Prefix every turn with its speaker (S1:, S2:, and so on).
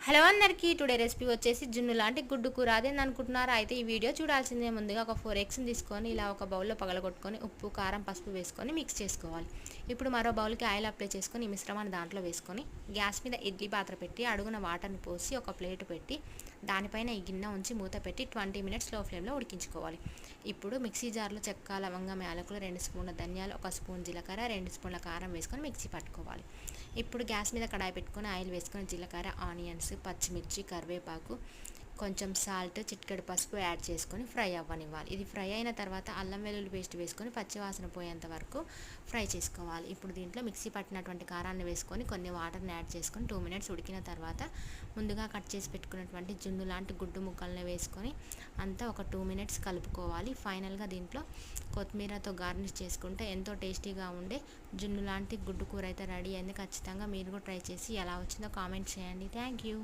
S1: Hello అందరికీ today recipe వచ్చేసి జున్ను లాంటి గుడ్డు కూర. అదేంది అనుకుంటున్నారా? అయితే ఈ వీడియో చూడాల్సిందే. ముందుగా ఒక 4 ఎగ్స్ని తీసుకొని ఇలా ఒక బౌల్లో పగలగొట్టుకొని ఉప్పు కారం పసుపు వేసుకొని మిక్స్ చేసుకోవాలి. ఇప్పుడు మరో బౌల్కి ఆయిల్ అప్లై చేసుకొని ఈ మిశ్రమాన్ని దాంట్లో వేసుకొని గ్యాస్ మీద ఇడ్లీ పాత్ర పెట్టి అడుగున వాటర్ని పోసి ఒక ప్లేట్ పెట్టి దానిపైన ఈ గిన్నె ఉంచి మూత పెట్టి 20 మినిట్స్ లో ఫ్లేమ్లో ఉడికించుకోవాలి. ఇప్పుడు మిక్సీ జార్లో చెక్క లవంగం యాలకులు 2 స్పూన్ల ధనియాలు 1 స్పూన్ జీలకర్ర 2 స్పూన్ల కారం వేసుకొని మిక్సీ పట్టుకోవాలి. ఇప్పుడు గ్యాస్ మీద కడాయి పెట్టుకొని ఆయిల్ వేసుకొని జీలకర్ర ఆనియన్స్ పచ్చిమిర్చి కరివేపాకు కొంచెం సాల్ట్ చిటికెడు పసుపు యాడ్ చేసుకొని ఫ్రై అవ్వనివ్వాలి. ఇది ఫ్రై అయిన తర్వాత అల్లం వెల్లుల్లి పేస్ట్ వేసుకొని పచ్చివాసన పోయేంత వరకు ఫ్రై చేసుకోవాలి. ఇప్పుడు దీంట్లో మిక్సీ పట్టినటువంటి కారాన్ని వేసుకొని కొన్ని వాటర్ని యాడ్ చేసుకొని 2 మినిట్స్ ఉడికిన తర్వాత ముందుగా కట్ చేసి పెట్టుకున్నటువంటి జున్ను లాంటి గుడ్డు ముక్కల్ని వేసుకొని అంతా ఒక 2 మినిట్స్ కలుపుకోవాలి. ఫైనల్గా దీంట్లో కొత్తిమీరతో గార్నిష్ చేసుకుంటే ఎంతో టేస్టీగా ఉండే జున్ను లాంటి గుడ్డు కూర అయితే రెడీ అయింది. ఖచ్చితంగా మీరు కూడా ట్రై చేసి ఎలా వచ్చిందో కామెంట్ చేయండి. Thank you.